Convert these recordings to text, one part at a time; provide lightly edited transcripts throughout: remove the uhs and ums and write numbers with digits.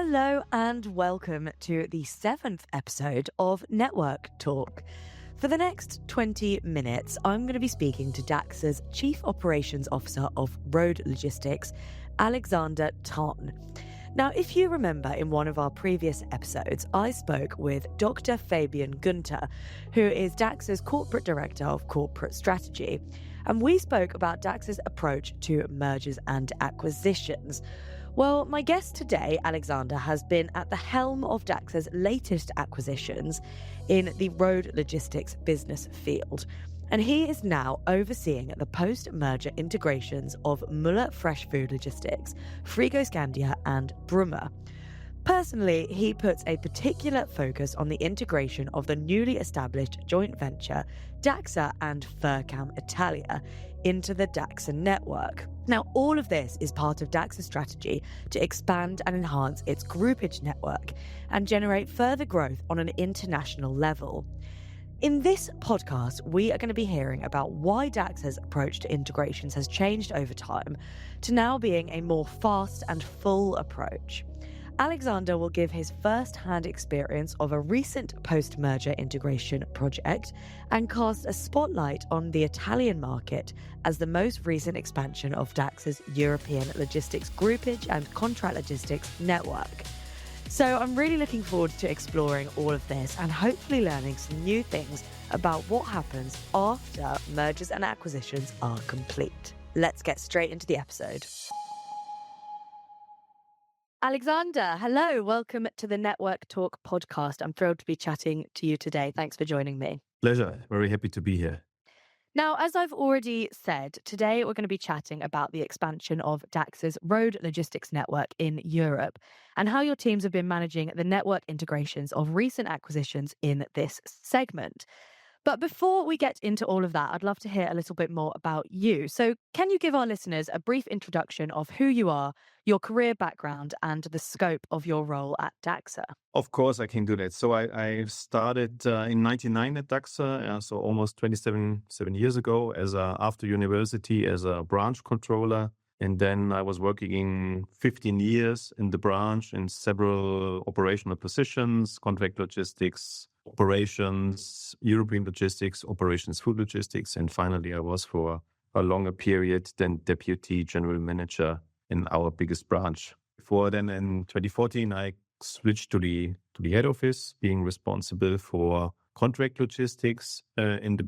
Hello and welcome to the 7th episode of Network Talk. For the next 20 minutes, I'm going to be speaking to DACHSER's Chief Operations Officer of Road Logistics, Alexander Tonn. Now, if you remember in one of our previous episodes, I spoke with Dr. Fabian Günther, who is DACHSER's Corporate Director of Corporate Strategy, and we spoke about DACHSER's approach to mergers and acquisitions. Well, my guest today, Alexander, has been at the helm of DACHSER's latest acquisitions in the road logistics business field. And he is now overseeing the post-merger integrations of Müller Fresh Food Logistics, Frigoscandia and Brummer. Personally, he puts a particular focus on the integration of the newly established joint venture DACHSER and Furcam Italia into the DACHSER network. Now, all of this is part of DACHSER's strategy to expand and enhance its groupage network and generate further growth on an international level. In this podcast, we are going to be hearing about why DACHSER's approach to integrations has changed over time to now being a more fast and full approach. Alexander will give his first-hand experience of a recent post-merger integration project and cast a spotlight on the Italian market as the most recent expansion of DACHSER's European logistics groupage and contract logistics network. So I'm really looking forward to exploring all of this and hopefully learning some new things about what happens after mergers and acquisitions are complete. Let's get straight into the episode. Alexander, hello. Welcome to the Network Talk podcast. I'm thrilled to be chatting to you today. Thanks for joining me. Pleasure. Very happy to be here. Now, as I've already said, today we're going to be chatting about the expansion of DACHSER's road logistics network in Europe and how your teams have been managing the network integrations of recent acquisitions in this segment. But before we get into all of that, I'd love to hear a little bit more about you. So can you give our listeners a brief introduction of who you are, your career background, and the scope of your role at DACHSER? Of course, I can do that. So I started in 1999 at DACHSER, so almost 27 years ago, after university as a branch controller. And then I was working in 15 years in the branch in several operational positions, contract logistics, operations, European logistics, operations, food logistics. And finally, I was for a longer period then deputy general manager in our biggest branch. Before then, in 2014, I switched to the head office, being responsible for contract logistics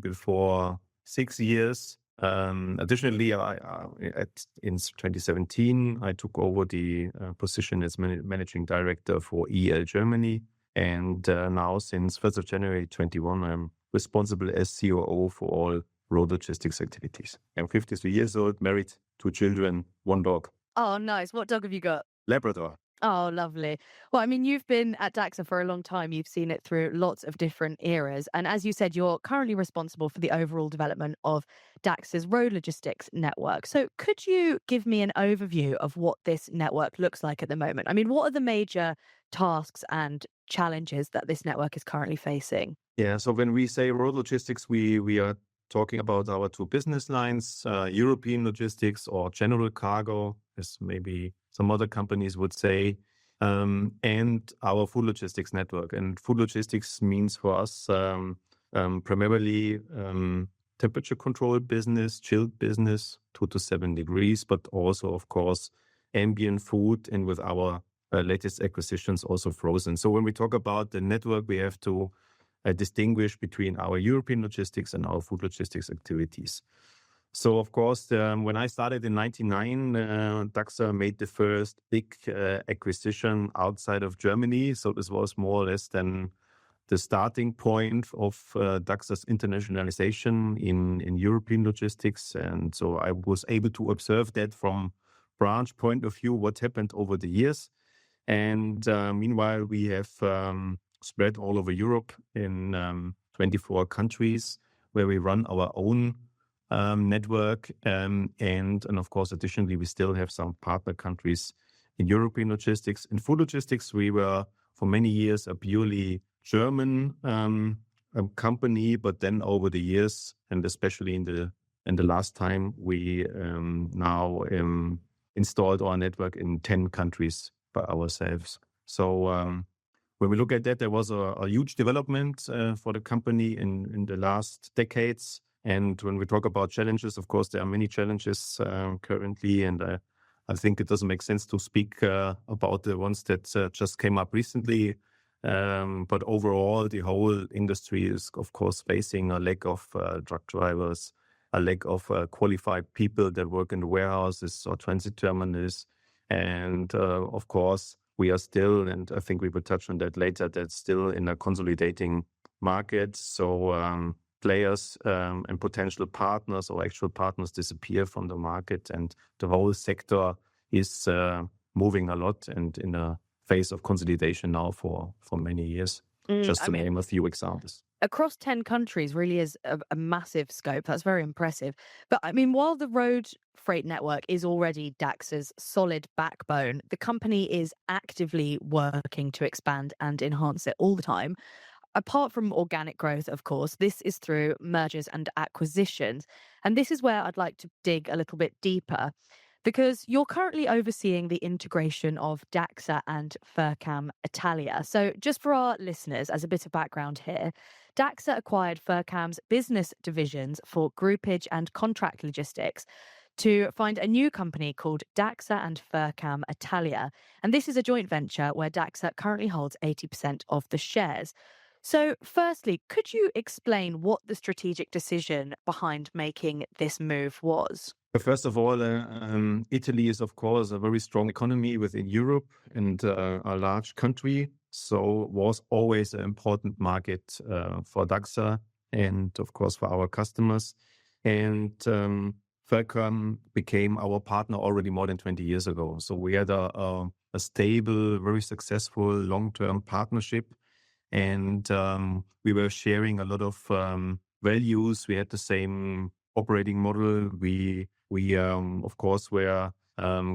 before 6 years. Additionally, in 2017, I took over the position as managing director for EL Germany. And now, since 1st of January 2021, I'm responsible as COO for all road logistics activities. I'm 53 years old, married, 2 children, 1 dog. Oh, nice. What dog have you got? Labrador. Oh, lovely. Well, I mean, you've been at DACHSER for a long time. You've seen it through lots of different eras. And as you said, you're currently responsible for the overall development of DACHSER's road logistics network. So could you give me an overview of what this network looks like at the moment? I mean, what are the major tasks and challenges that this network is currently facing? Yeah, so when we say road logistics, we are talking about our 2 business lines, European logistics or general cargo, as maybe some other companies would say, and our food logistics network. And food logistics means for us primarily temperature controlled business, chilled business, 2 to 7 degrees, but also, of course, ambient food, and with our latest acquisitions, also frozen. So when we talk about the network, we have to distinguish between our European logistics and our food logistics activities. So, of course, when I started in 1999, DACHSER made the first big acquisition outside of Germany. So this was more or less then the starting point of DACHSER's internationalization in European logistics. And so I was able to observe that from branch point of view, what happened over the years. And meanwhile, we have spread all over Europe in 24 countries where we run our own network. And of course, additionally, we still have some partner countries in European logistics. In food logistics, we were for many years a purely German company, but then over the years, and especially in the last time, we now installed our network in 10 countries by ourselves. So when we look at that, there was a huge development for the company in the last decades. And when we talk about challenges, of course, there are many challenges currently. And I think it doesn't make sense to speak about the ones that just came up recently. But overall, the whole industry is, of course, facing a lack of truck drivers, a lack of qualified people that work in the warehouses or transit terminals. And of course, we are still, and I think we will touch on that later, that's still in a consolidating market. So players and potential partners or actual partners disappear from the market, and the whole sector is moving a lot and in a phase of consolidation now for many years, just to name a few examples. Across 10 countries really is a massive scope. That's very impressive. But I mean, while the road freight network is already DACHSER's solid backbone, the company is actively working to expand and enhance it all the time. Apart from organic growth, of course, this is through mergers and acquisitions. And this is where I'd like to dig a little bit deeper, because you're currently overseeing the integration of DACHSER and Furcam Italia. So just for our listeners, as a bit of background here, DACHSER acquired Furcam's business divisions for groupage and contract logistics to find a new company called DACHSER and Furcam Italia. And this is a joint venture where DACHSER currently holds 80% of the shares. So firstly, could you explain what the strategic decision behind making this move was? First of all, Italy is, of course, a very strong economy within Europe and a large country. So was always an important market for DACHSER and, of course, for our customers. And Furcam became our partner already more than 20 years ago. So we had a stable, very successful long-term partnership. And we were sharing a lot of values. We had the same operating model. We of course, were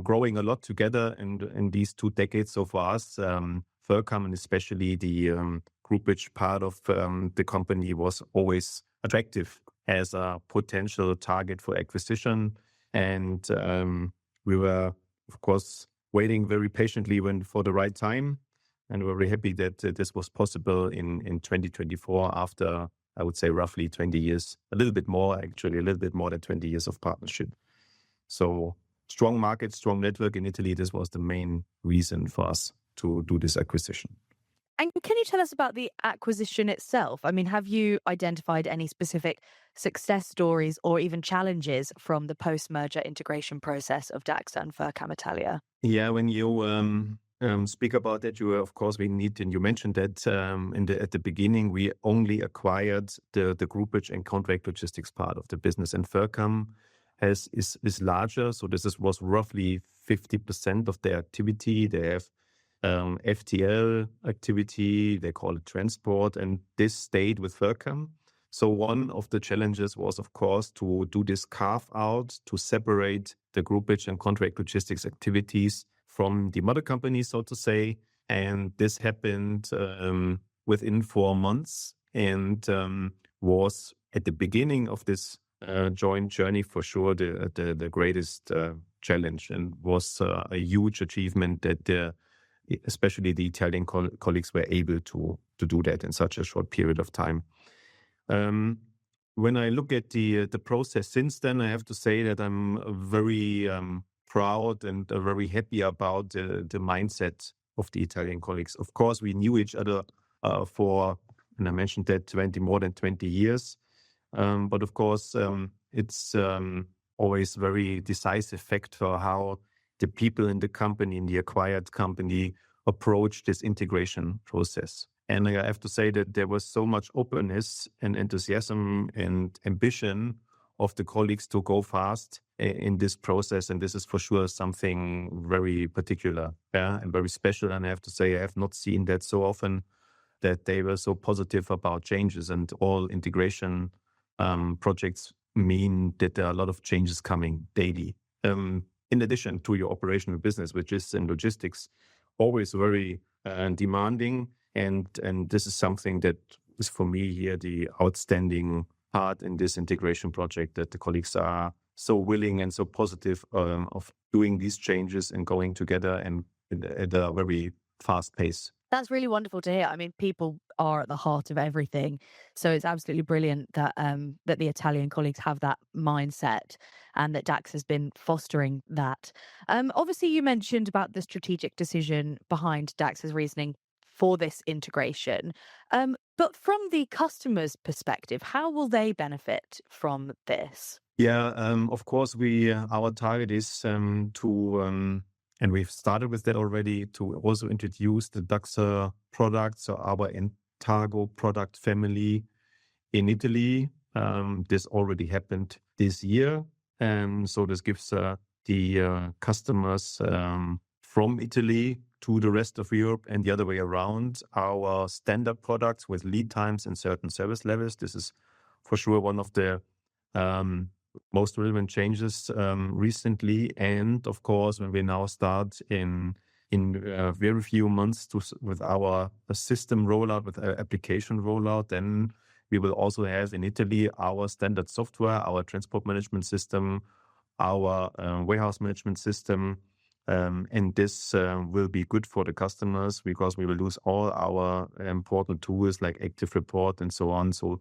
growing a lot together in these 2 decades. So for us, Furcam and especially the groupage part of the company was always attractive as a potential target for acquisition. And we were, of course, waiting very patiently for the right time. And we're very happy that this was possible in 2024 after, I would say, roughly 20 years, a little bit more than 20 years of partnership. So strong market, strong network in Italy. This was the main reason for us to do this acquisition. And can you tell us about the acquisition itself? I mean, have you identified any specific success stories or even challenges from the post-merger integration process of DACHSER and Furcam Italia? Yeah, when you speak about that, you mentioned that at the beginning, we only acquired the groupage and contract logistics part of the business, and Furcam is larger. So this was roughly 50% of their activity. They have FTL activity, they call it transport, and this stayed with Furcam. So one of the challenges was, of course, to do this carve out, to separate the groupage and contract logistics activities from the mother company, so to say. And this happened within 4 months and was at the beginning of this joint journey for sure the greatest challenge, and was a huge achievement that especially the Italian colleagues were able to do that in such a short period of time. When I look at the process since then, I have to say that I'm very proud and very happy about the mindset of the Italian colleagues. Of course, we knew each other and I mentioned that, more than 20 years. But of course, it's always very decisive factor how the people in the company, in the acquired company, approach this integration process. And I have to say that there was so much openness and enthusiasm and ambition of the colleagues to go fast in this process. And this is for sure something very particular and very special. And I have to say, I have not seen that so often, that they were so positive about changes, and all integration projects mean that there are a lot of changes coming daily. In addition to your operational business, which is in logistics, always very demanding. And this is something that is for me here the outstanding part in this integration project, that the colleagues are so willing and so positive of doing these changes and going together and at a very fast pace. That's really wonderful to hear. I mean, people are at the heart of everything. So it's absolutely brilliant that that the Italian colleagues have that mindset and that DAX has been fostering that. Obviously, you mentioned about the strategic decision behind DAX's reasoning for this integration. But from the customer's perspective, how will they benefit from this? Yeah, of course, our target is to and we've started with that already, to also introduce the DACHSER products, so our Entago product family in Italy. This already happened this year. So this gives the customers from Italy to the rest of Europe and the other way around our standard products with lead times and certain service levels. This is for sure one of the most relevant changes recently. And of course, when we now start in very few months with our system rollout, with our application rollout, then we will also have in Italy our standard software, our transport management system, our warehouse management system. And this will be good for the customers because we will lose all our important tools like Active Report and so on. So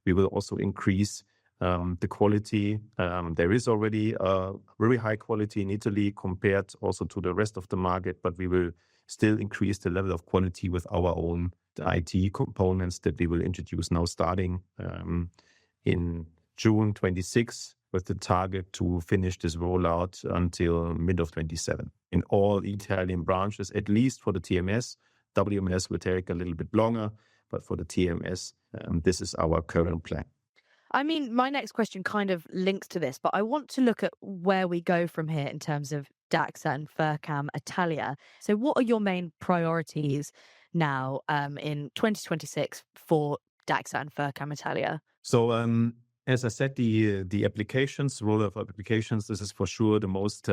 we will also increase the quality. There is already a very high quality in Italy compared also to the rest of the market, but we will still increase the level of quality with our own IT components that we will introduce now starting in June 26 with the target to finish this rollout until mid of 27 in all Italian branches, at least for the TMS. WMS will take a little bit longer, but for the TMS, this is our current plan. I mean, my next question kind of links to this, but I want to look at where we go from here in terms of DACHSER and FERCAM Italia. So what are your main priorities now in 2026 for DACHSER and FERCAM Italia? So as I said, the applications, rollout of applications, this is for sure the most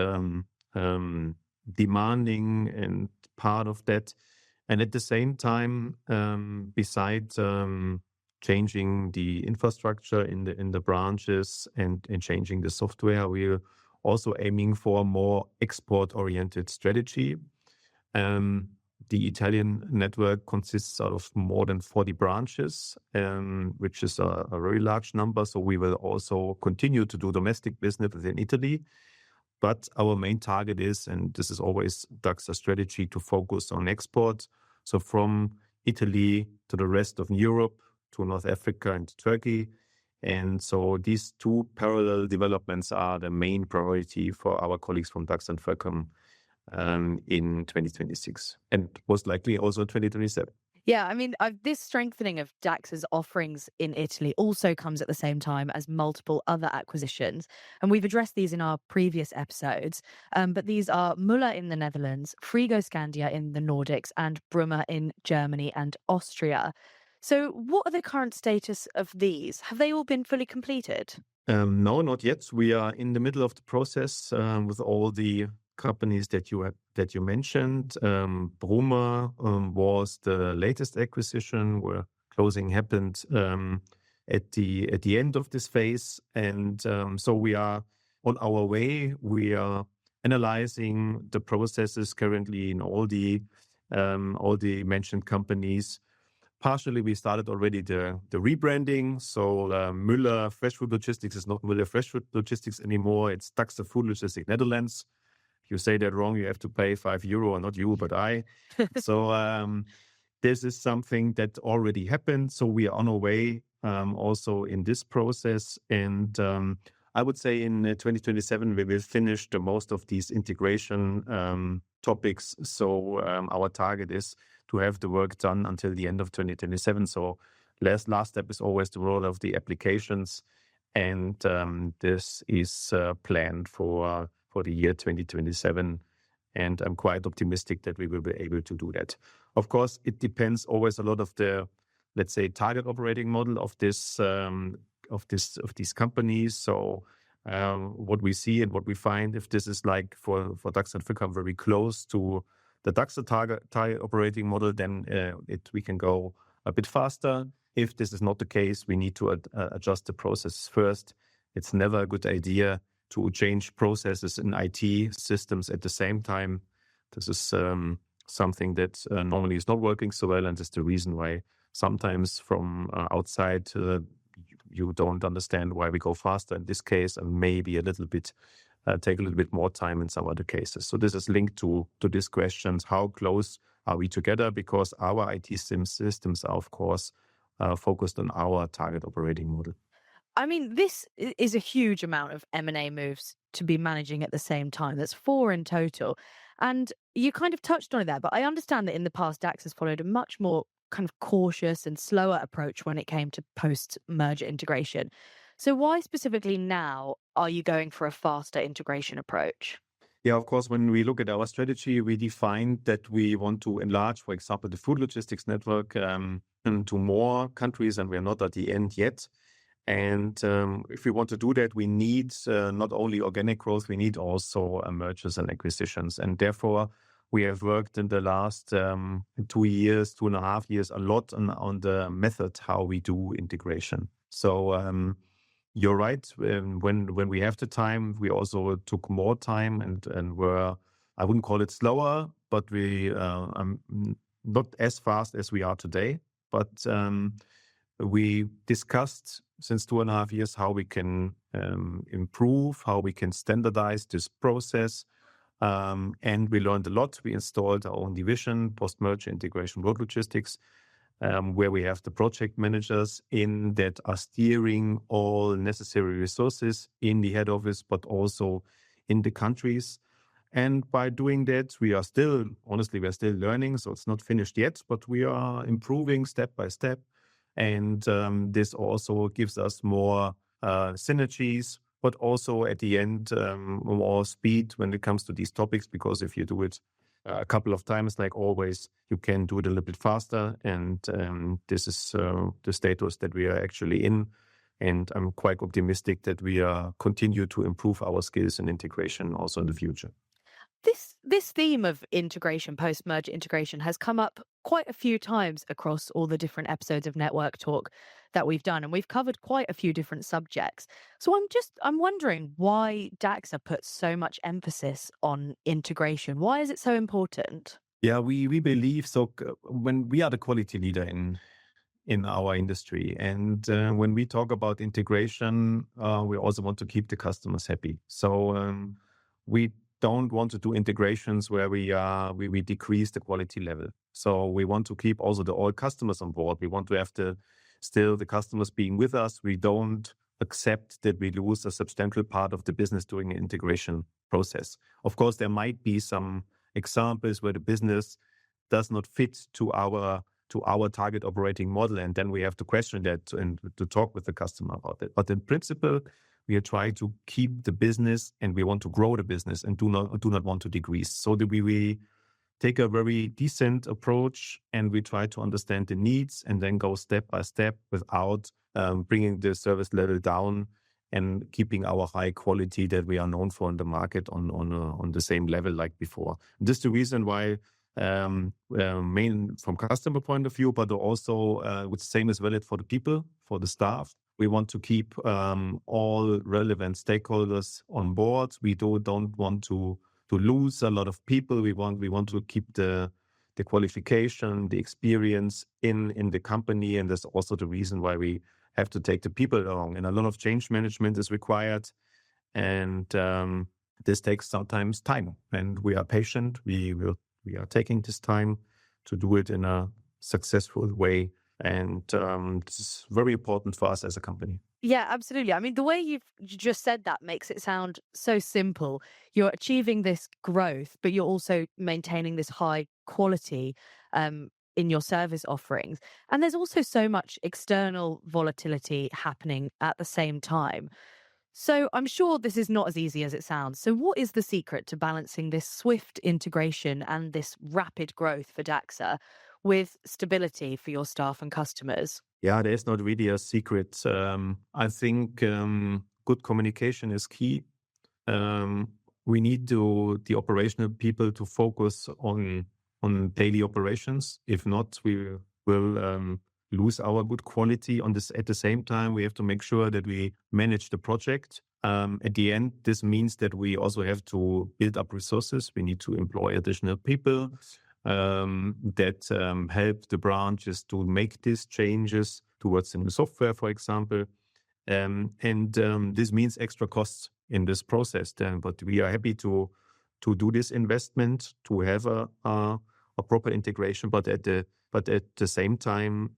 demanding and part of that. And at the same time, besides changing the infrastructure in the branches and changing the software, we're also aiming for a more export-oriented strategy. The Italian network consists of more than 40 branches, which is a very large number. So we will also continue to do domestic business within Italy. But our main target is, and this is always DACHSER strategy, to focus on export. So from Italy to the rest of Europe, to North Africa and Turkey. And so these two parallel developments are the main priority for our colleagues from DACHSER and FERCAM in 2026 and most likely also 2027. Yeah, I mean, this strengthening of DACHSER's offerings in Italy also comes at the same time as multiple other acquisitions. And we've addressed these in our previous episodes. But these are Müller in the Netherlands, Frigoscandia in the Nordics, and Brummer in Germany and Austria. So what are the current status of these? Have they all been fully completed? No, not yet. We are in the middle of the process with all the companies that you mentioned. Brummer was the latest acquisition where closing happened at the end of this phase. And so we are on our way. We are analyzing the processes currently in all the mentioned companies. Partially, we started already the rebranding. So Müller Fresh Food Logistics is not Müller Fresh Food Logistics anymore. It's DACHSER Food Logistics Netherlands. If you say that wrong, you have to pay €5, not you, but I. So this is something that already happened. So we are on our way also in this process. And I would say in 2027, we will finish the most of these integration topics. So our target is to have the work done until the end of 2027. So last step is always the roll of the applications. And this is planned for the year 2027. And I'm quite optimistic that we will be able to do that. Of course, it depends always a lot of the, let's say, target operating model of these companies. So what we see and what we find, if this is like for DACHSER and FERCAM very close to the DACHSER target operating model, then we can go a bit faster. If this is not the case, we need to adjust the process first. It's never a good idea to change processes in IT systems at the same time. This is something that normally is not working so well. And that's the reason why sometimes from outside, you don't understand why we go faster in this case, and maybe a little bit take a little bit more time in some other cases. So this is linked to these questions: how close are we together? Because our IT systems are, of course, focused on our target operating model. I mean, this is a huge amount of M&A moves to be managing at the same time. That's 4 in total. And you kind of touched on it there, but I understand that in the past, DACHSER followed a much more kind of cautious and slower approach when it came to post-merger integration. So why specifically now are you going for a faster integration approach? Yeah, of course, when we look at our strategy, we defined that we want to enlarge, for example, the food logistics network into more countries, and we are not at the end yet. And if we want to do that, we need not only organic growth, we need also mergers and acquisitions. And therefore, we have worked in the last 2.5 years, a lot on the method how we do integration. So you're right. When we have the time, we also took more time and were, I wouldn't call it slower, but we not as fast as we are today. But we discussed since 2.5 years how we can improve, how we can standardize this process. And we learned a lot. We installed our own division, post-merger integration road logistics, where we have the project managers in that are steering all necessary resources in the head office, but also in the countries. And by doing that, we are still learning. So it's not finished yet, but we are improving step by step. And this also gives us more synergies, but also at the end, more speed when it comes to these topics, because if you do it a couple of times, like always, you can do it a little bit faster. And this is the status that we are actually in. And I'm quite optimistic that we continue to improve our skills in integration also in the future. This theme of integration, post-merger integration, has come up quite a few times across all the different episodes of Network Talk that we've done, and we've covered quite a few different subjects. So I'm wondering why DACHSER puts so much emphasis on integration. Why is it so important? Yeah, we believe so. When we are the quality leader in our industry, and when we talk about integration, we also want to keep the customers happy. So we don't want to do integrations where we decrease the quality level. So we want to keep also all customers on board. We want to have still the customers being with us. We don't accept that we lose a substantial part of the business during the integration process. Of course, there might be some examples where the business does not fit to our target operating model, and then we have to question that and to talk with the customer about it. But in principle, we are trying to keep the business, and we want to grow the business and do not want to decrease. So that we take a very decent approach, and we try to understand the needs and then go step by step without bringing the service level down and keeping our high quality that we are known for in the market on the same level like before. This is the reason why main from customer point of view, but also the same is valid for the people, for the staff. We want to keep all relevant stakeholders on board. We don't want to lose a lot of people. We want to keep the qualification, the experience in the company, and that's also the reason why we have to take the people along. And a lot of change management is required, and this takes sometimes time. And we are patient. We are taking this time to do it in a successful way. And this is very important for us as a company. Yeah, absolutely. I mean, the way you've just said that makes it sound so simple. You're achieving this growth, but you're also maintaining this high quality in your service offerings. And there's also so much external volatility happening at the same time. So I'm sure this is not as easy as it sounds. So what is the secret to balancing this swift integration and this rapid growth for DACHSER with stability for your staff and customers? Yeah, there's not really a secret. I think good communication is key. We need the operational people to focus on daily operations. If not, we will lose our good quality on this. At the same time, we have to make sure that we manage the project. At the end, this means that we also have to build up resources. We need to employ additional people. that help the branches to make these changes towards the new software, for example. This means extra costs in this process. But we are happy to do this investment, to have a proper integration. But at the same time,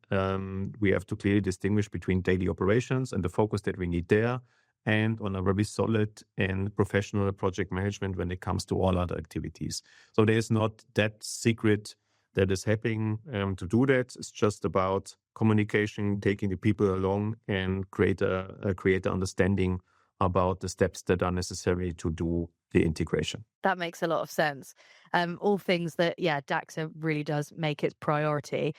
we have to clearly distinguish between daily operations and the focus that we need there, and on a very solid and professional project management when it comes to all other activities. So there is not that secret that is happening to do that. It's just about communication, taking the people along, and create a understanding about the steps that are necessary to do the integration. That makes a lot of sense. All things that, DACHSER really does make its priority.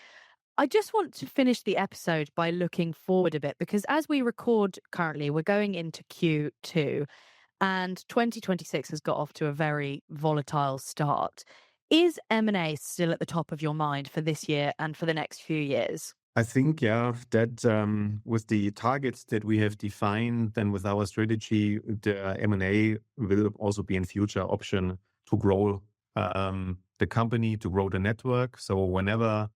I just want to finish the episode by looking forward a bit, because as we record currently, we're going into Q2 and 2026 has got off to a very volatile start. Is M&A still at the top of your mind for this year and for the next few years? I think, that with the targets that we have defined and with our strategy, the M&A will also be in future option to grow the company, to grow the network. So whenever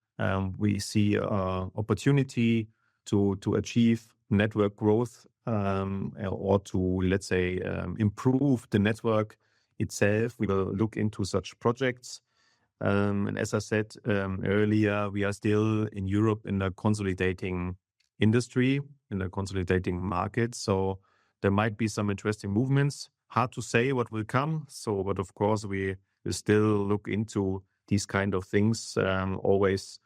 we see opportunity to achieve network growth or to, let's say, improve the network itself, we will look into such projects. And as I said earlier, we are still in Europe in a consolidating industry, in a consolidating market. So there might be some interesting movements. Hard to say what will come. But of course, we will still look into these kind of things, always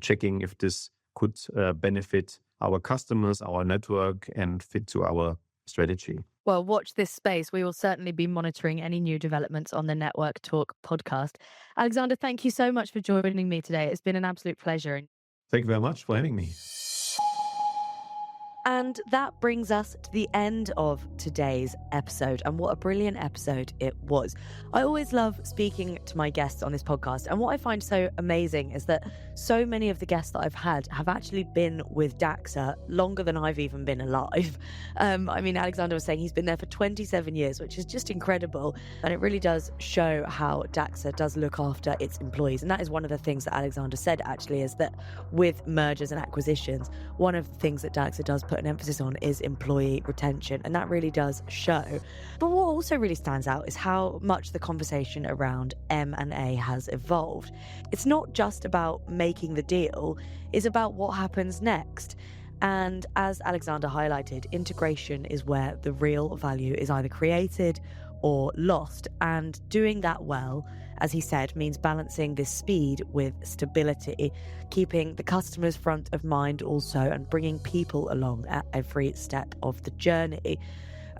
checking if this could benefit our customers, our network, and fit to our strategy. Well, watch this space. We will certainly be monitoring any new developments on the Network Talk podcast. Alexander, thank you so much for joining me today. It's been an absolute pleasure. Thank you very much for having me. And that brings us to the end of today's episode. And what a brilliant episode it was. I always love speaking to my guests on this podcast. And what I find so amazing is that so many of the guests that I've had have actually been with DACHSER longer than I've even been alive. Alexander was saying he's been there for 27 years, which is just incredible. And it really does show how DACHSER does look after its employees. And that is one of the things that Alexander said, actually, is that with mergers and acquisitions, one of the things that DACHSER does put an emphasis on is employee retention, and that really does show. But what also really stands out is how much the conversation around M&A has evolved. It's not just about making the deal, it's about what happens next. And as Alexander highlighted, integration is where the real value is either created or lost, and doing that well, as he said, means balancing this speed with stability, keeping the customers front of mind also, and bringing people along at every step of the journey.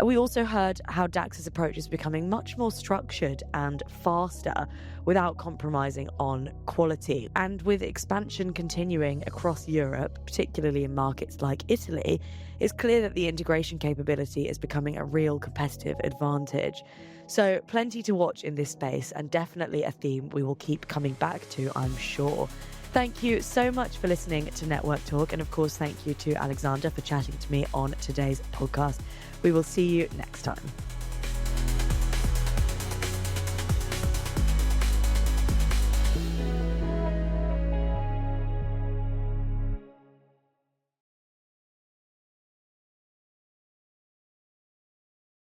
We also heard how DACHSER's approach is becoming much more structured and faster without compromising on quality. And with expansion continuing across Europe, particularly in markets like Italy, it's clear that the integration capability is becoming a real competitive advantage. So plenty to watch in this space, and definitely a theme we will keep coming back to, I'm sure. Thank you so much for listening to Network Talk. And of course, thank you to Alexander for chatting to me on today's podcast. We will see you next time.